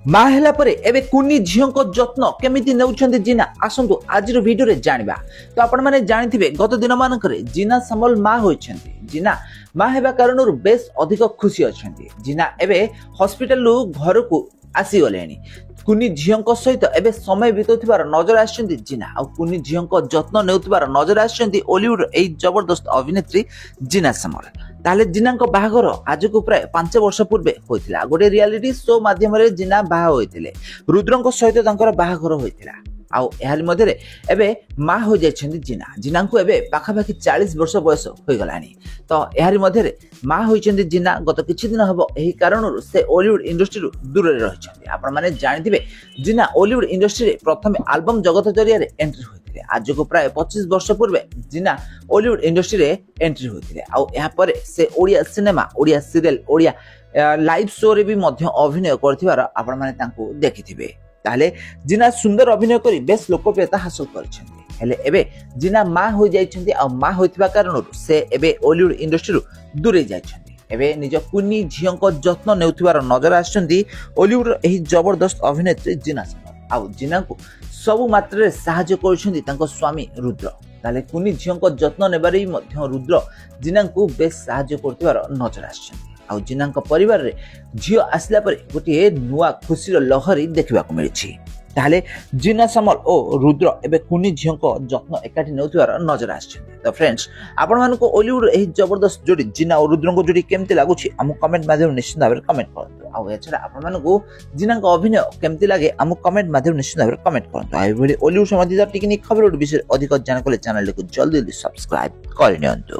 ମା ହେଲା ପରେ ଏବେ କୁନି ଝିଅଙ୍କ ଯତ୍ନ କେମିତି ନେଉଛନ୍ତି ଜିନା ଆସନ୍ତୁ ଆଜିର ଭିଡିଓରେ ଜାଣିବା। ତ ଆପଣମାନେ ଜାଣିଥିବେ ଗତ ଦିନମାନଙ୍କରେ ଜିନା ସାମଲ ମା ହୋଇଛନ୍ତି। ଜିନା ମା ହେବା କାରଣରୁ ବେଶ ଅଧିକ ଖୁସି ଅଛନ୍ତି। ଜିନା ଏବେ ହସ୍ପିଟାଲରୁ ଘରକୁ ଆସିଗଲେଣି। କୁନି ଝିଅଙ୍କ ସହିତ ଏବେ ସମୟ ବିତାଉଥିବାର ନଜର ଆସିଛନ୍ତି ଜିନା। ଆଉ କୁନି ଝିଅଙ୍କ ଯତ୍ନ ନେଉଥିବାର ନଜର ଆସିଛନ୍ତି ଓଲିଉଡ ଏହି ଜବରଦସ୍ତ ଅଭିନେତ୍ରୀ ଜିନା ସାମଲ। ତାହେଲେ ଜିନାଙ୍କ ବାହାଘର ଆଜକୁ ପ୍ରାୟ 5 ବର୍ଷ ପୂର୍ବେ ହୋଇଥିଲା। ଗୋଟେ ରିଆଲିଟି ଶୋ ମାଧ୍ୟମରେ ଜିନା ବାହା ହୋଇଥିଲେ। ରୁଦ୍ରଙ୍କ ସହିତ ତାଙ୍କର ବାହାଘର ହୋଇଥିଲା। ଆଉ ଏହାରି ମଧ୍ୟରେ ଏବେ ମା ହୋଇଯାଇଛନ୍ତି ଜିନା। ଜିନାଙ୍କୁ ଏବେ ପାଖାପାଖି 40 ବର୍ଷ ବୟସ ହୋଇଗଲାଣି। ତ ଏହାରି ମଧ୍ୟରେ ମା ହୋଇଛନ୍ତି ଜିନା। ଗତ କିଛି ଦିନ ହେବ ଏହି କାରଣରୁ ସେ ଓଲିଉଡ ଇଣ୍ଡଷ୍ଟ୍ରିରୁ ଦୂରରେ ରହିଛନ୍ତି। ଆପଣମାନେ ଜାଣିଥିବେ ଜିନା ଓଲିଉଡ ଇଣ୍ଡଷ୍ଟ୍ରିରେ ପ୍ରଥମେ ଆଲବମ ଜଗତ ଜରିଆରେ ଏଣ୍ଟ୍ରି ହୋଇଥିଲେ। ଆଜକୁ ପ୍ରାୟ 25 ବର୍ଷ ପୂର୍ବେ ଜିନା ଓଲିଉଡ ଇଣ୍ଡଷ୍ଟ୍ରିରେ ଏଣ୍ଟ୍ରି ହୋଇଥିଲେ। ଆଉ ଏହାପରେ ସେ Odia cinema, Odia serial, Odia live ଶୋରେ ବି ମଧ୍ୟ ଅଭିନୟ କରିଥିବାର ଆପଣମାନେ ତାଙ୍କୁ ଦେଖିଥିବେ। ତାହେଲେ ଜିନା ସୁନ୍ଦର ଅଭିନୟ କରି ବେଶ ଲୋକପ୍ରିୟତା ହାସଲ କରିଛନ୍ତି। ହେଲେ ଏବେ ଜିନା ମା ହୋଇଯାଇଛନ୍ତି। ଆଉ ମା ହୋଇଥିବା କାରଣରୁ ସେ ଏବେ ଓଲିଉଡ ଇଣ୍ଡଷ୍ଟ୍ରିରୁ ଦୂରେଇ ଯାଇଛନ୍ତି। ଏବେ ନିଜ କୁନି ଝିଅଙ୍କ ଯତ୍ନ ନେଉଥିବାର ନଜର ଆସିଛନ୍ତି ଓଲିଉଡର ଏହି ଜବରଦସ୍ତ ଅଭିନେତ୍ରୀ ଜିନା ସାମଲ। ଆଉ ଜିନାଙ୍କୁ ସବୁ ମାତ୍ରାରେ ସାହାଯ୍ୟ କରୁଛନ୍ତି ତାଙ୍କ ସ୍ୱାମୀ ରୁଦ୍ର। ତାହେଲେ କୁନି ଝିଅଙ୍କ ଯତ୍ନ ନେବାରେ ମଧ୍ୟ ରୁଦ୍ର ଜିନାଙ୍କୁ ବେଶ ସାହାଯ୍ୟ କରୁଥିବାର ନଜର ଆସିଛନ୍ତି। ଆଉ ଜିନାଙ୍କ ପରିବାରରେ ଝିଅ ଆସିଲା ପରେ ଗୋଟିଏ ନୂଆ ଖୁସିର ଲହରୀ ଦେଖିବାକୁ ମିଳିଛି। ତାହେଲେ ଜିନା ସାମଲ ଓ ରୁଦ୍ର ଏବେ କୁନି ଝିଅଙ୍କ ଯତ୍ନ ଏକାଠି ନେଉଥିବାର ନଜର ଆସିଛନ୍ତି। ତ ଫ୍ରେଣ୍ଡସ୍, ଆପଣମାନଙ୍କୁ ଓଲିଉଡ ଏହି ଜବରଦସ୍ତ ଯୋଡ଼ି ଜିନା ଓ ରୁଦ୍ରଙ୍କ ଯୋଡ଼ି କେମିତି ଲାଗୁଛି ଆମକୁ କମେଣ୍ଟ ମାଧ୍ୟମରେ ନିଶ୍ଚିତ ଭାବରେ କମେଣ୍ଟ କରନ୍ତୁ। ଆଉ ଏଛଡ଼ା ଆପଣମାନଙ୍କୁ ଜିନାଙ୍କ ଅଭିନୟ କେମିତି ଲାଗେ ଆମକୁ କମେଣ୍ଟ ମାଧ୍ୟମରେ ନିଶ୍ଚିତ ଭାବରେ କମେଣ୍ଟ କରନ୍ତୁ। ଆଉ ଏଭଳି ଓଲିଉଡ ସମ୍ବନ୍ଧିତ ଟିକିନିକ୍ ଖବର ବିଷୟରେ ଅଧିକ ଜାଣିବାକୁ ଚ୍ୟାନେଲଟିକୁ ଜଲ୍ଦି ସବସ୍କ୍ରାଇବ କରିନିଅନ୍ତୁ।